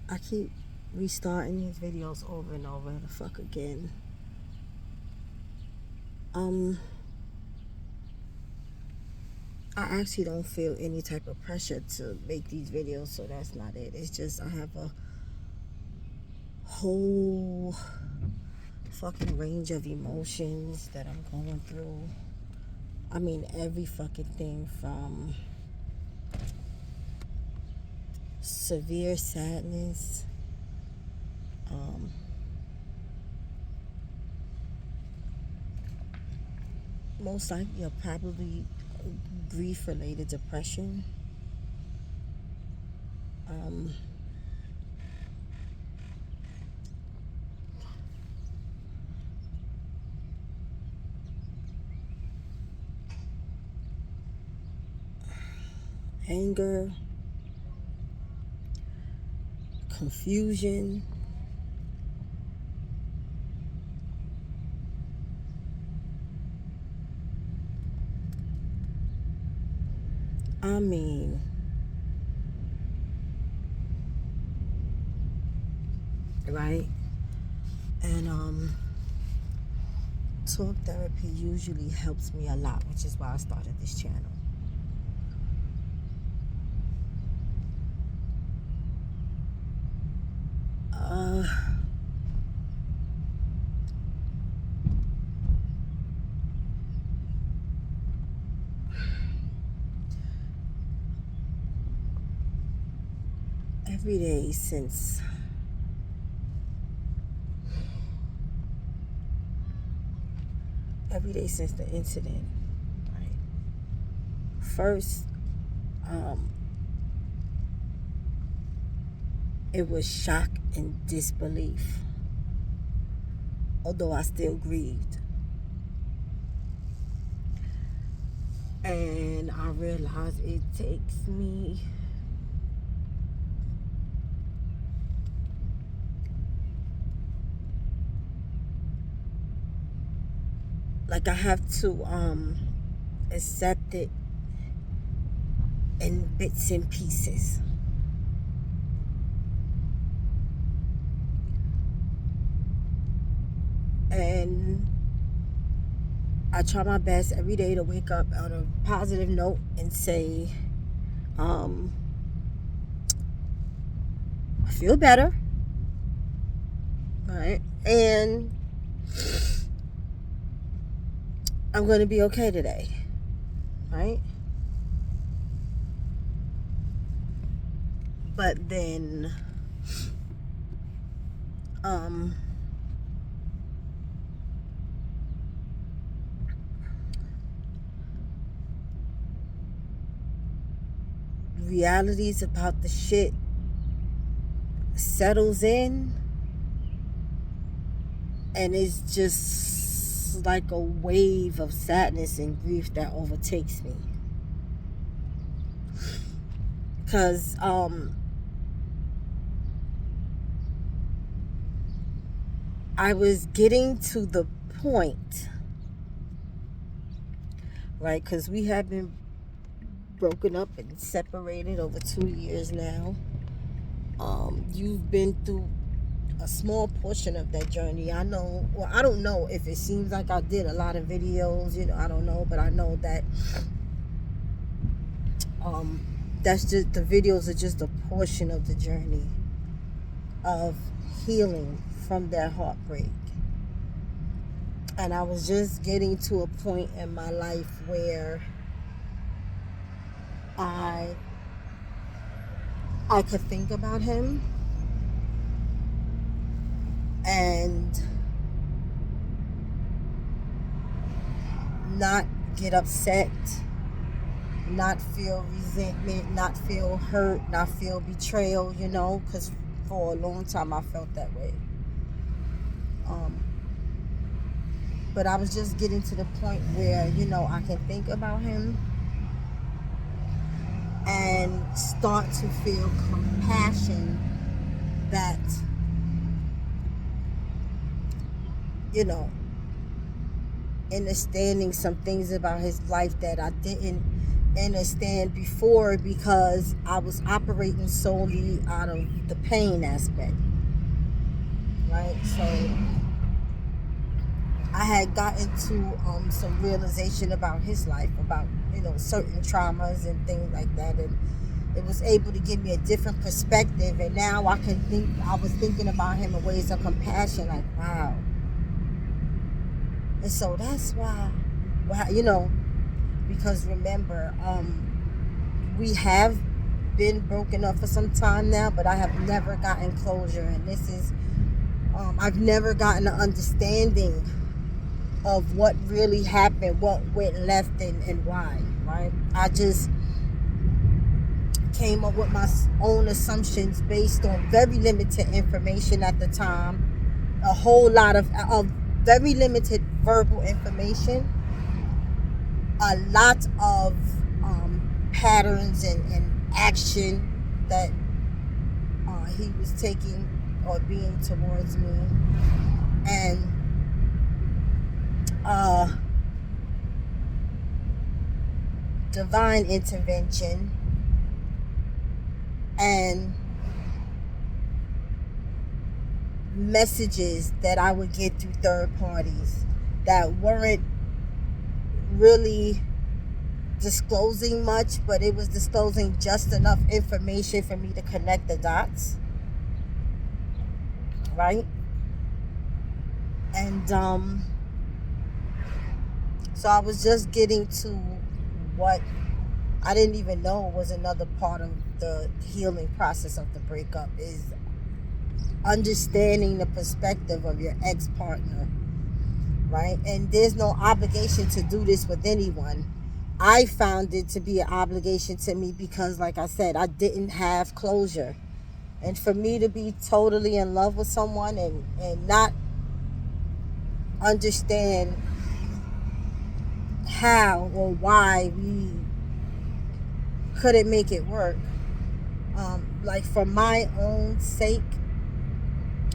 I keep restarting these videos over and over the fuck again. I actually don't feel any type of pressure to make these videos, so that's not it. It's just I have a whole fucking range of emotions that I'm going through. I mean, every fucking thing from severe sadness, most likely probably grief-related depression, anger, confusion, I mean, right? And talk therapy usually helps me a lot, which is why I started this channel. Every day since the incident, right? First, it was shock and disbelief, although I still grieved. And I realized it takes me like I have to accept it in bits and pieces. And I try my best every day to wake up on a positive note and say, I feel better, right? And I'm going to be okay today, right? But then, realities about the shit settles in, and it's just like a wave of sadness and grief that overtakes me. Because I was getting to the point, right? Because we have been broken up and separated over 2 years now. You've been through a small portion of that journey. I know, well, I don't know if it seems like I did a lot of videos, I don't know, but I know that that's just, the videos are just a portion of the journey of healing from that heartbreak. And I was just getting to a point in my life where I could think about him and not get upset, not feel resentment, not feel hurt, not feel betrayal, because for a long time I felt that way. But I was just getting to the point where, I can think about him and start to feel compassion that, understanding some things about his life that I didn't understand before, because I was operating solely out of the pain aspect, right? So I had gotten to some realization about his life, about certain traumas and things like that, and it was able to give me a different perspective. And now I can think. I was thinking about him in ways of compassion, like wow. And so that's why, because remember, we have been broken up for some time now, but I have never gotten closure, and this is, I've never gotten an understanding of what really happened, what went left, and why, right? I just came up with my own assumptions based on very limited information at the time, a whole lot of very limited verbal information, a lot of patterns and action that he was taking or being towards me, and divine intervention, and messages that I would get through third parties that weren't really disclosing much, but it was disclosing just enough information for me to connect the dots, right? And so I was just getting to what I didn't even know was another part of the healing process of the breakup, is understanding the perspective of your ex-partner, right? And there's no obligation to do this with anyone. I found it to be an obligation to me because, like I said, I didn't have closure. And for me to be totally in love with someone and not understand how or why we couldn't make it work, like for my own sake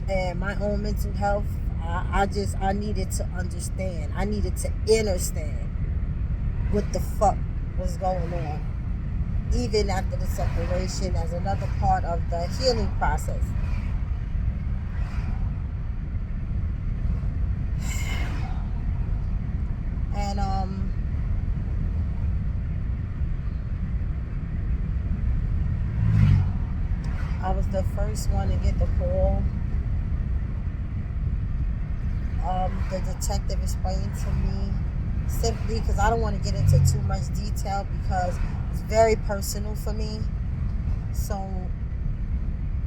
and my own mental health, I needed to understand. I needed to understand what the fuck was going on, even after the separation, as another part of the healing process. And I was the first one to get the call. The detective explained to me, simply because I don't want to get into too much detail because it's very personal for me. So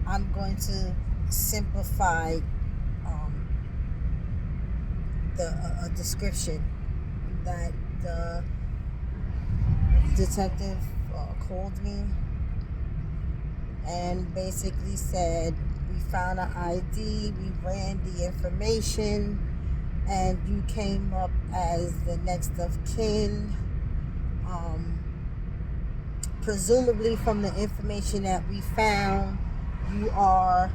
I'm going to simplify a description that the detective called me and basically said, we found an ID, we ran the information, and you came up as the next of kin. Presumably from the information that we found, you are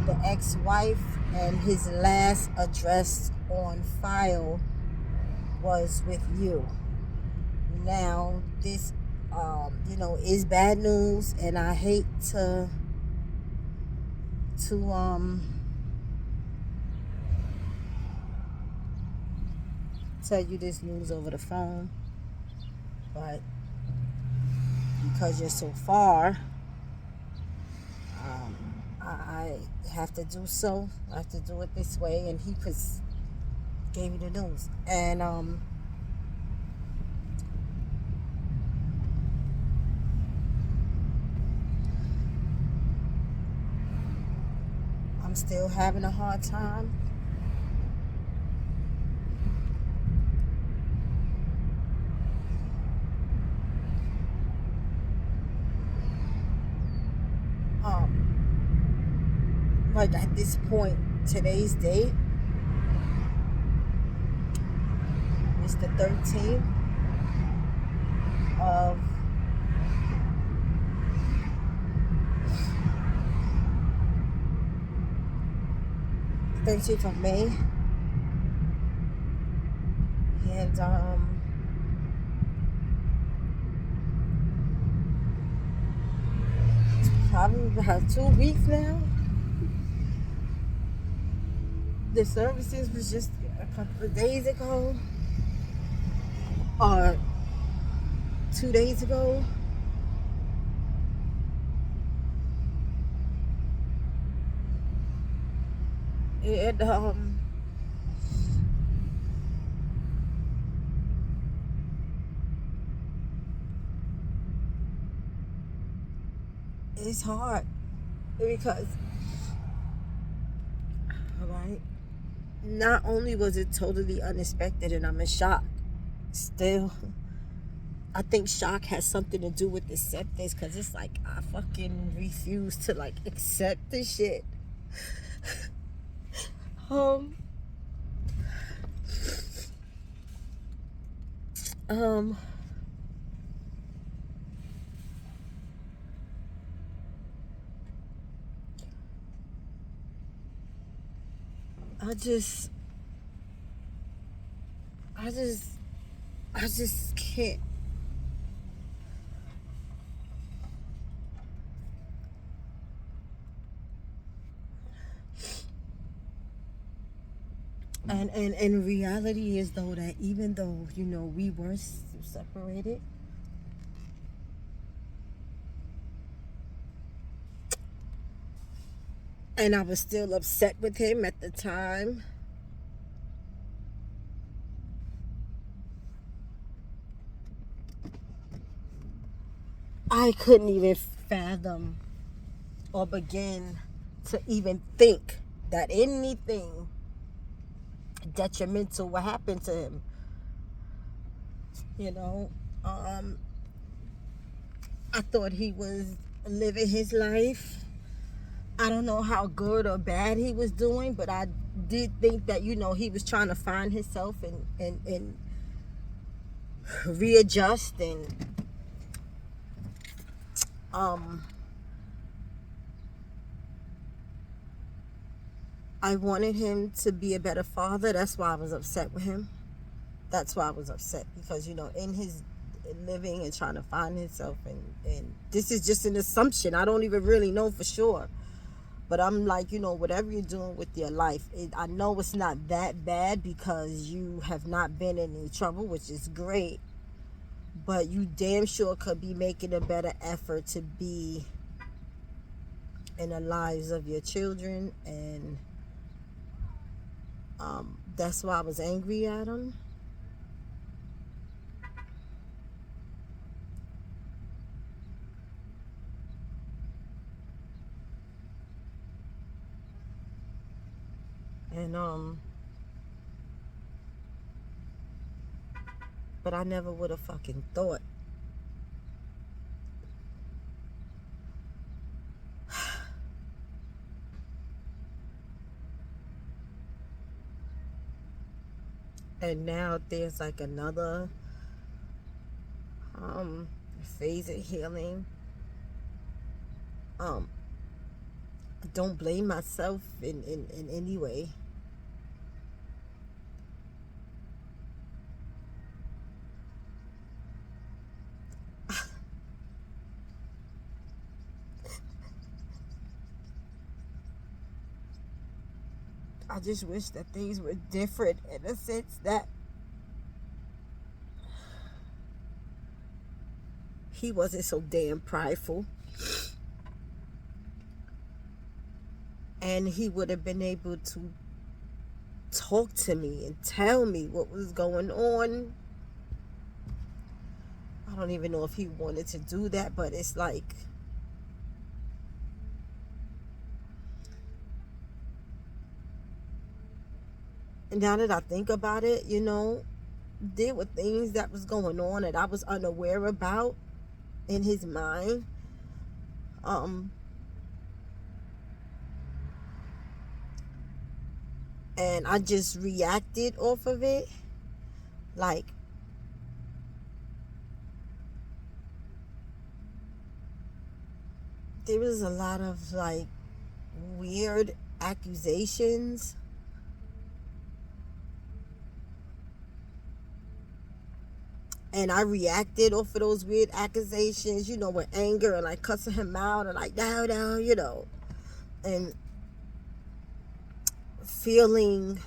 the ex-wife, and his last address on file was with you. Now, this, is bad news, and I hate to tell you this news over the phone, but because you're so far, I have to do so. I have to do it this way, and he gave me the news, and I'm still having a hard time. Like at this point, today's date is the 13th of May, and probably about 2 weeks now. The services was just a couple of days ago, or 2 days ago. And it's hard because, all right, not only was it totally unexpected and I'm in shock, still, I think shock has something to do with acceptance, because it's like I fucking refuse to like accept this shit. um um I just I just I just can't. And reality is though that even though we were separated, and I was still upset with him at the time, I couldn't even fathom or begin to even think that anything detrimental would happen to him. You know, um, I thought he was living his life. I don't know how good or bad he was doing, but I did think that he was trying to find himself and readjust, and um I wanted him to be a better father. That's why I was upset with him. That's why I was upset, because in his living and trying to find himself, and this is just an assumption. I don't even really know for sure. But I'm like, whatever you're doing with your life, I know it's not that bad because you have not been in any trouble, which is great. But you damn sure could be making a better effort to be in the lives of your children. And that's why I was angry at him. And but I never would have fucking thought. And now there's like another phase of healing. I don't blame myself in any way. I just wish that things were different, in a sense that he wasn't so damn prideful, and he would have been able to talk to me and tell me what was going on. I don't even know if he wanted to do that, but it's like, now that I think about it, there were things that was going on that I was unaware about in his mind. Um, and I just reacted off of it. Like, there was a lot of like weird accusations, and I reacted off of those weird accusations, with anger and like cussing him out and like no, and feeling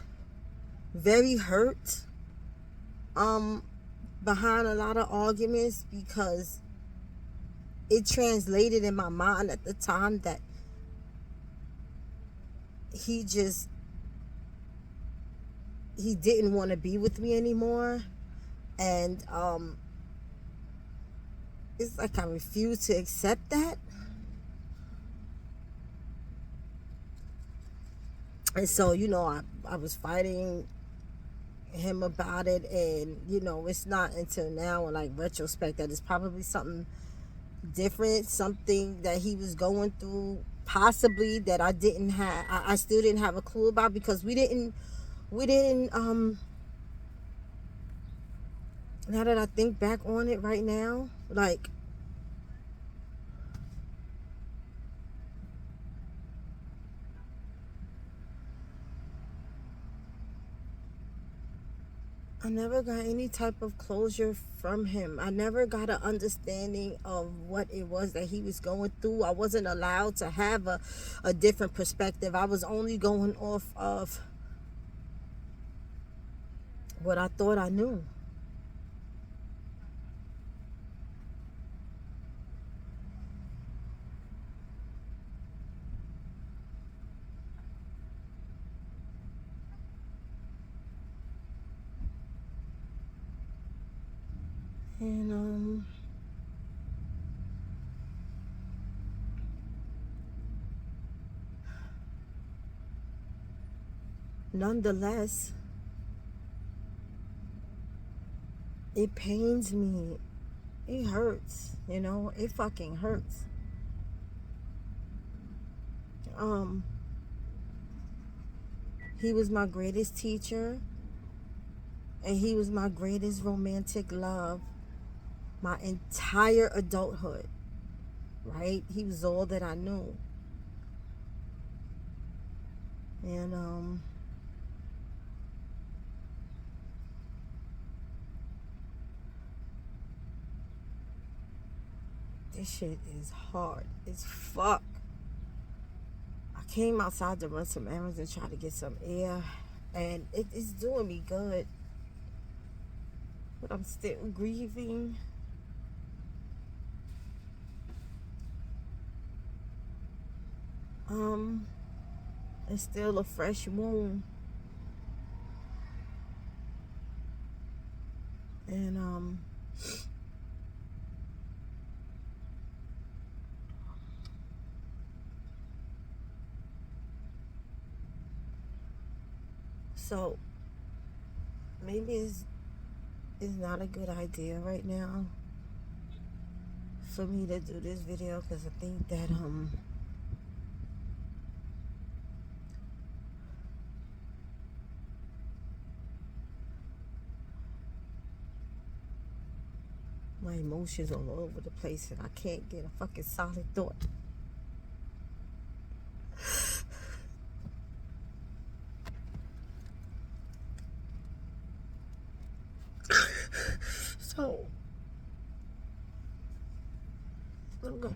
very hurt behind a lot of arguments, because it translated in my mind at the time that he didn't want to be with me anymore. And it's like I refuse to accept that. And so, I was fighting him about it, and it's not until now in like retrospect that it's probably something different, something that he was going through, possibly, that I still didn't have a clue about, because we didn't now that I think back on it right now, like, I never got any type of closure from him. I never got an understanding of what it was that he was going through. I wasn't allowed to have a different perspective. I was only going off of what I thought I knew. And nonetheless, it pains me. It hurts, it fucking hurts. Um, he was my greatest teacher, and he was my greatest romantic love my entire adulthood, right? He was all that I knew. And this shit is hard as fuck. I came outside to run some errands and try to get some air, and it's doing me good, but I'm still grieving. It's still a fresh wound. And so maybe it's not a good idea right now for me to do this video, because I think that my emotions all over the place, and I can't get a fucking solid thought. So I'm gonna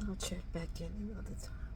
I'll check back in another time.